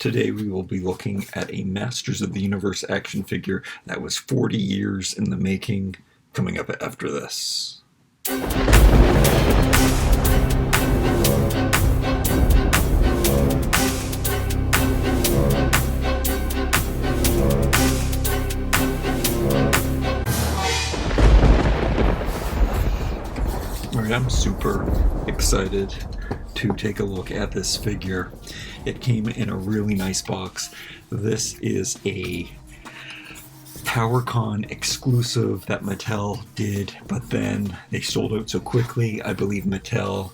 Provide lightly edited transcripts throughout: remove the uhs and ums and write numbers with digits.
Today we will be looking at a Masters of the Universe action figure that was 40 years in the making, coming up after this. Alright, I'm super excited to take a look at this figure. It came in a really nice box. This is a PowerCon exclusive that Mattel did, but then they sold out so quickly. I believe Mattel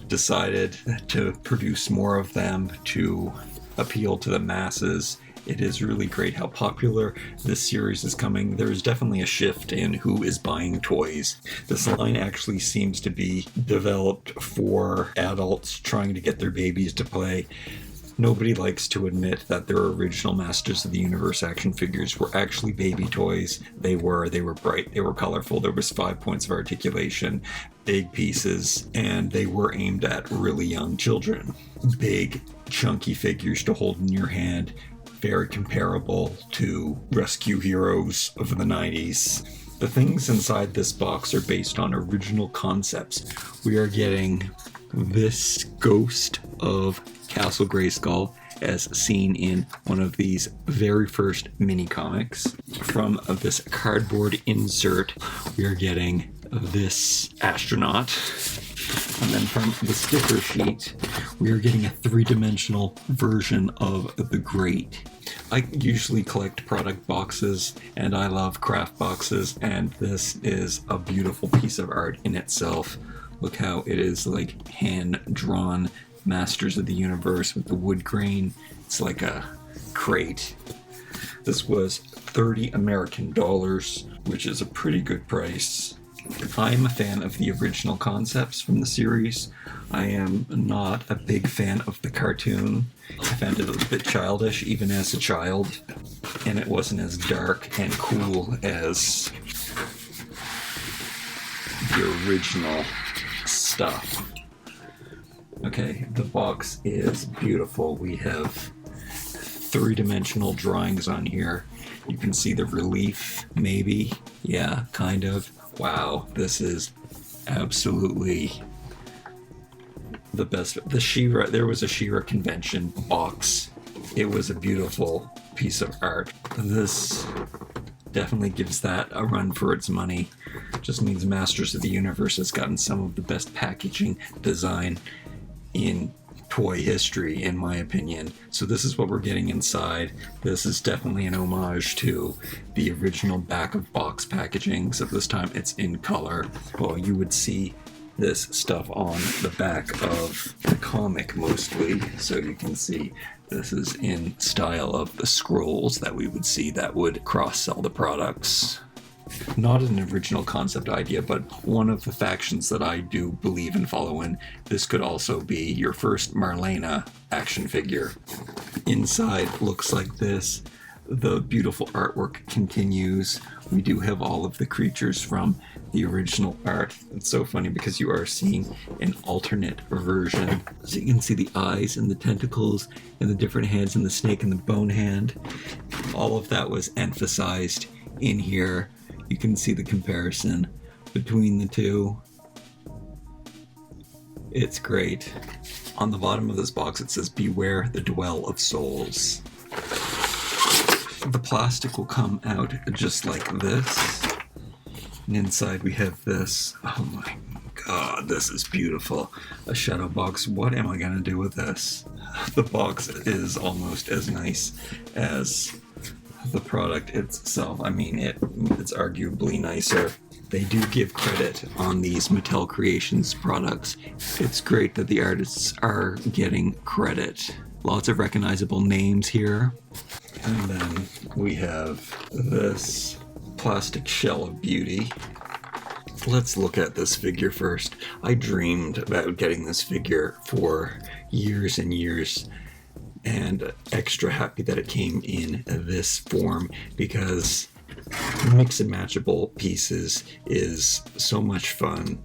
decided to produce more of them to appeal to the masses. It is really great how popular this series is coming. There is definitely a shift in who is buying toys. This line actually seems to be developed for adults trying to get their babies to play. Nobody likes to admit that their original Masters of the Universe action figures were actually baby toys. They were bright, they were colorful, there was 5 points of articulation, big pieces, and they were aimed at really young children. Big, chunky figures to hold in your hand. Very comparable to rescue heroes of the 90s. The things inside this box are based on original concepts. We are getting this ghost of Castle Grayskull as seen in one of these very first mini comics. From this cardboard insert, we are getting this astronaut. And then from the sticker sheet, we are getting a three-dimensional version of the Great. I usually collect product boxes, and I love craft boxes, and this is a beautiful piece of art in itself. Look how it is like hand-drawn Masters of the Universe with the wood grain. It's like a crate. This was $30 American, which is a pretty good price. I'm a fan of the original concepts from the series. I am not a big fan of the cartoon. I found it a bit childish even as a child, and it wasn't as dark and cool as the original stuff. Okay, the box is beautiful. We have three-dimensional drawings on here. You can see the relief, maybe. Yeah, kind of. Wow, this is absolutely the best. The She-Ra, there was a She-Ra convention box. It was a beautiful piece of art. This definitely gives that a run for its money. Just means Masters of the Universe has gotten some of the best packaging design in toy history, in my opinion. So this is what we're getting inside. This is definitely an homage to the original back of box packaging, except this time it's in color. Well, you would see this stuff on the back of the comic mostly, so you can see this is in style of the scrolls that we would see that would cross-sell the products. Not an original concept idea, but one of the factions that I do believe and follow in. This could also be your first Marlena action figure. Inside looks like this. The beautiful artwork continues. We do have all of the creatures from the original art. It's so funny because you are seeing an alternate version. So you can see the eyes and the tentacles and the different hands and the snake and the bone hand. All of that was emphasized in here. You can see the comparison between the two. It's great. On the bottom of this box it says, "Beware the Dwell of Souls." The plastic will come out just like this. And inside we have this. Oh my god, this is beautiful. A shadow box. What am I gonna do with this? The box is almost as nice as the product itself. I mean, it's arguably nicer. They do give credit on these Mattel Creations products. It's great that the artists are getting credit. Lots of recognizable names here. And then we have this plastic shell of beauty. Let's look at this figure first. I dreamed about getting this figure for years and years, and extra happy that it came in this form, because Mix and matchable pieces is so much fun,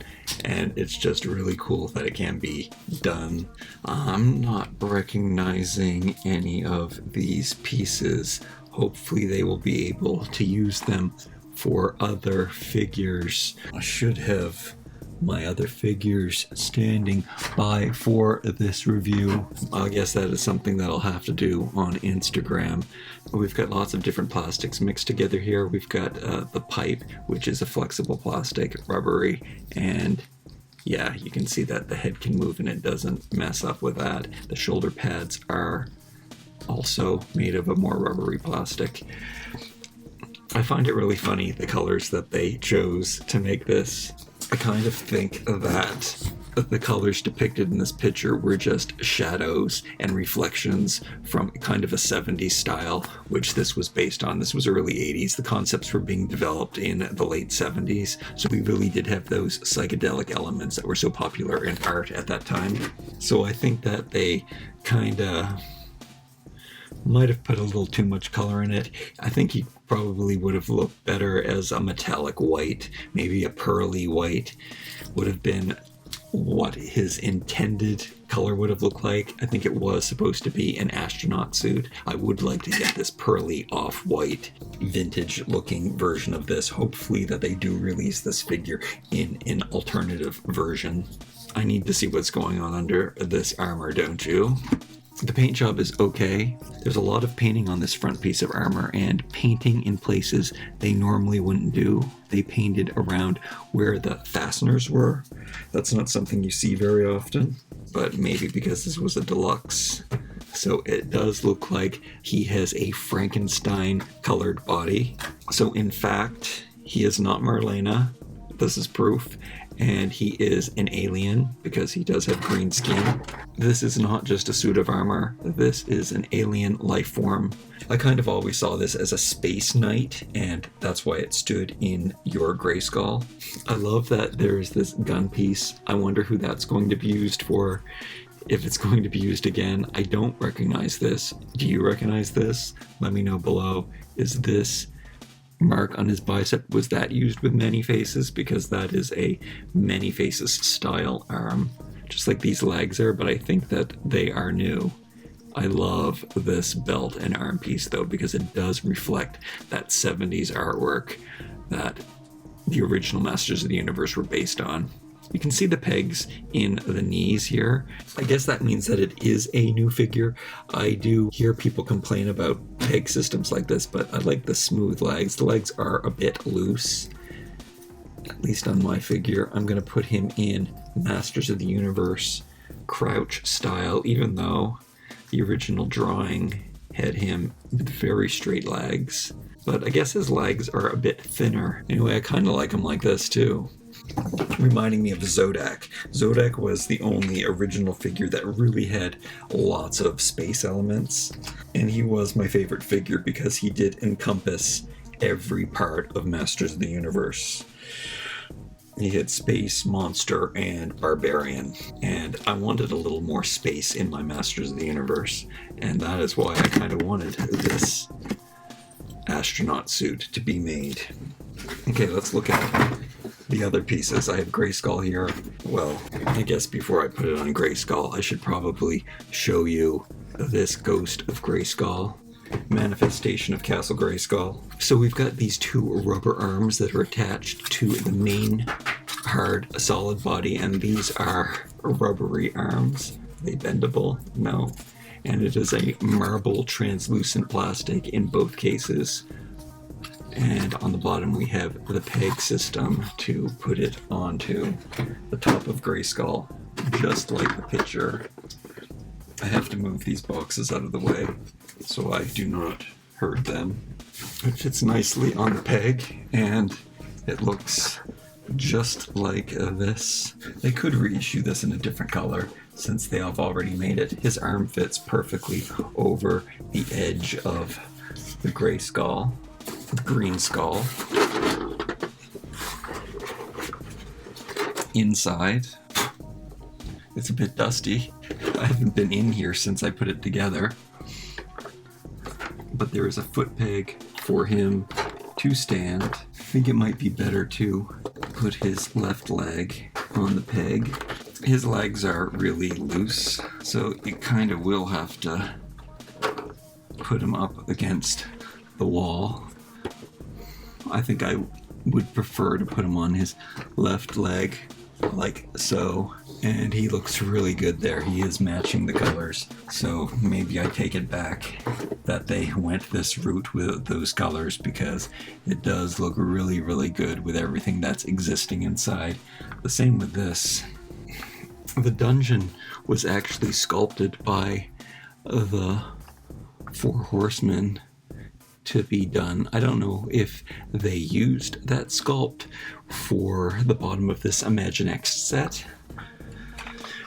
and it's just really cool that it can be done. I'm not recognizing any of these pieces. Hopefully they will be able to use them for other figures. I should have my other figures standing by for this review. I guess that is something that I'll have to do on Instagram. We've got lots of different plastics mixed together here. We've got the pipe, which is a flexible plastic, rubbery, and yeah, you can see that the head can move and it doesn't mess up with that. The shoulder pads are also made of a more rubbery plastic. I find it really funny, the colors that they chose to make this. I kind of think that the colors depicted in this picture were just shadows and reflections from kind of a 70s style, which this was based on. This was early 80s. The concepts were being developed in the late 70s, so we really did have those psychedelic elements that were so popular in art at that time. So I think that they kind of might have put a little too much color in it. I think he probably would have looked better as a metallic white, maybe a pearly white would have been what his intended color would have looked like. I think it was supposed to be an astronaut suit. I would like to get this pearly off-white vintage looking version of this. Hopefully that they do release this figure in an alternative version. I need to see what's going on under this armor, don't you? The paint job is okay. There's a lot of painting on this front piece of armor, and painting in places they normally wouldn't do. They painted around where the fasteners were. That's not something you see very often, but maybe because this was a deluxe. So it does look like he has a Frankenstein colored body. So in fact, he is not Marlena. This is proof. And he is an alien because he does have green skin. This is not just a suit of armor. This is an alien life form. I kind of always saw this as a space knight, and that's why it stood in your Grayskull. I love that there's this gun piece. I wonder who that's going to be used for, if it's going to be used again. I don't recognize this. Do you recognize this? Let me know below. Is this mark on his bicep, was that used with many faces? Because that is a many faces style arm, just like these legs are, but I think that they are new. I love this belt and arm piece though, because it does reflect that 70s artwork that the original Masters of the Universe were based on. You can see the pegs in the knees here. I guess that means that it is a new figure. I do hear people complain about peg systems like this, but I like the smooth legs. The legs are a bit loose, at least on my figure. I'm going to put him in Masters of the Universe crouch style, even though the original drawing had him with very straight legs. But I guess his legs are a bit thinner. Anyway, I kind of like him like this too. Reminding me of Zodak. Zodak was the only original figure that really had lots of space elements, and he was my favorite figure because he did encompass every part of Masters of the Universe. He had space, monster, and barbarian, and I wanted a little more space in my Masters of the Universe, and that is why I kind of wanted this astronaut suit to be made. Okay, let's look at the other pieces. I have Grayskull here. Well, I guess before I put it on Grayskull, I should probably show you this Ghost of Grayskull, manifestation of Castle Grayskull. So we've got these two rubber arms that are attached to the main hard solid body, and these are rubbery arms. Are they bendable? No. And it is a marble translucent plastic in both cases. And on the bottom we have the peg system to put it onto the top of Grayskull, just like the picture. I have to move these boxes out of the way so I do not hurt them. It fits nicely on the peg, and it looks just like this. They could reissue this in a different color since they have already made it. His arm fits perfectly over the edge of the Grayskull. The green skull. Inside, it's a bit dusty. I haven't been in here since I put it together. But there is a foot peg for him to stand. I think it might be better to put his left leg on the peg. His legs are really loose, so you kind of will have to put him up against the wall. I think I would prefer to put him on his left leg, like so. And he looks really good there. He is matching the colors. So maybe I take it back that they went this route with those colors, because it does look really, really good with everything that's existing inside. The same with this. The dungeon was actually sculpted by the Four Horsemen to be done. I don't know if they used that sculpt for the bottom of this Imaginext set,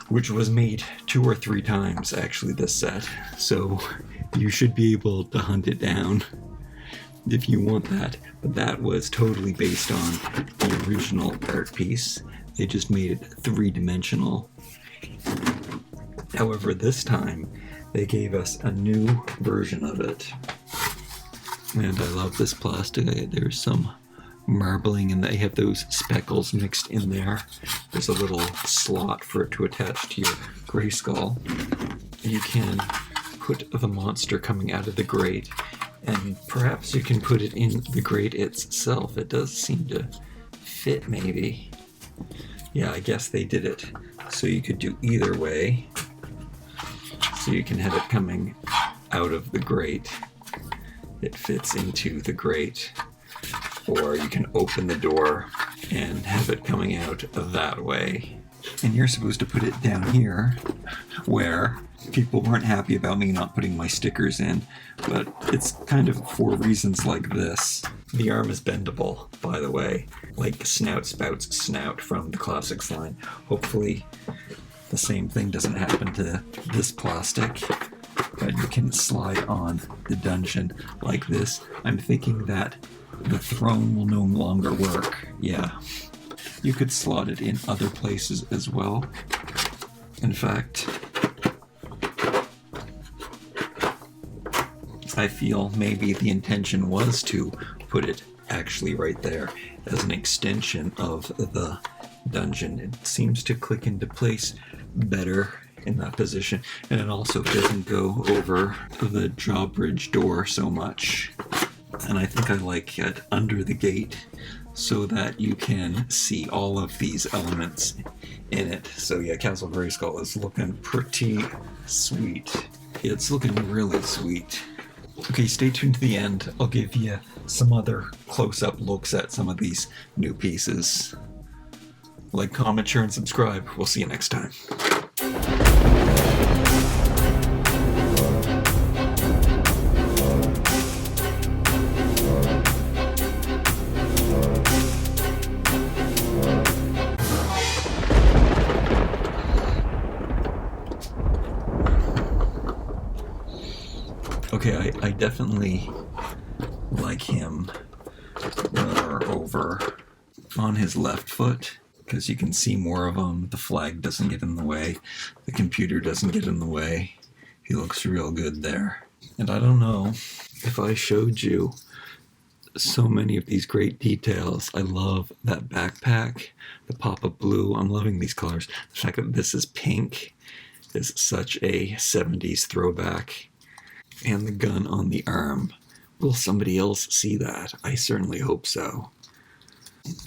which was made 2 or 3 times, actually, this set. So you should be able to hunt it down if you want that. But that was totally based on the original art piece. They just made it 3-dimensional. However, this time, they gave us a new version of it. And I love this plastic. There's some marbling, and they have those speckles mixed in there. There's a little slot for it to attach to your Grayskull. You can put the monster coming out of the grate, and perhaps you can put it in the grate itself. It does seem to fit, maybe. Yeah, I guess they did it so you could do either way. So you can have it coming out of the grate. It fits into the grate. Or you can open the door and have it coming out that way. And you're supposed to put it down here, where people weren't happy about me not putting my stickers in, but it's kind of for reasons like this. The arm is bendable, by the way, like Snout Spout's snout from the Classics line. Hopefully the same thing doesn't happen to this plastic, but you can slide on the dungeon like this. I'm thinking that the throne will no longer work. Yeah. You could slot it in other places as well. In fact, I feel maybe the intention was to put it actually right there as an extension of the dungeon. It seems to click into place better in that position, and it also doesn't go over the drawbridge door so much. And I think I like it under the gate so that you can see all of these elements in it. So yeah, Castle Grayskull is looking pretty sweet. It's looking really sweet. Okay, stay tuned to the end. I'll give you some other close-up looks at some of these new pieces. Like, comment, share, and subscribe. We'll see you next time. Okay, I definitely like him more over on his left foot, because you can see more of him. The flag doesn't get in the way. The computer doesn't get in the way. He looks real good there. And I don't know if I showed you so many of these great details. I love that backpack, the pop-up blue. I'm loving these colors. The fact that this is pink is such a 70s throwback. And the gun on the arm. Will somebody else see that? I certainly hope so.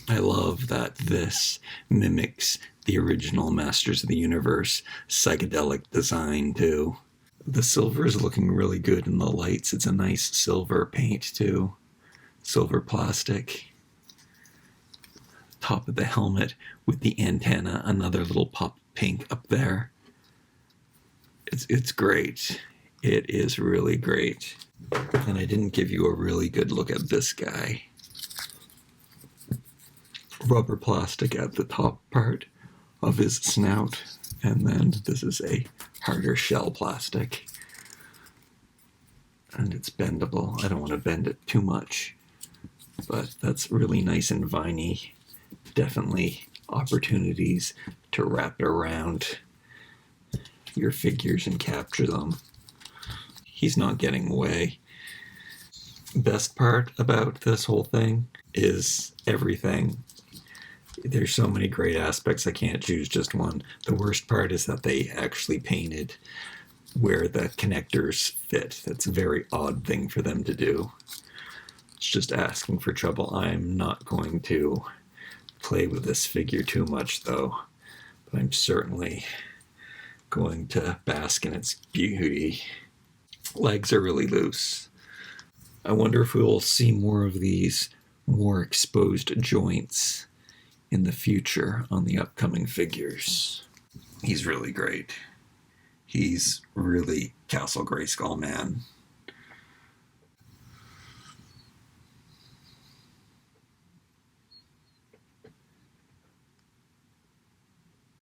I love that this mimics the original Masters of the Universe psychedelic design too. The silver is looking really good in the lights. It's a nice silver paint too. Silver plastic. Top of the helmet with the antenna, another little pop pink up there. It's great. It is really great. And I didn't give you a really good look at this guy. Rubber plastic at the top part of his snout, and then this is a harder shell plastic. And it's bendable. I don't want to bend it too much, but that's really nice and viney. Definitely opportunities to wrap it around your figures and capture them. He's not getting away. best part about this whole thing is everything. There's so many great aspects, I can't choose just one. The worst part is that they actually painted where the connectors fit. That's a very odd thing for them to do. It's just asking for trouble. I'm not going to play with this figure too much, though. But I'm certainly going to bask in its beauty. Legs are really loose. I wonder if we'll see more of these more exposed joints in the future on the upcoming figures. He's really great. He's really Castle Grayskull, man.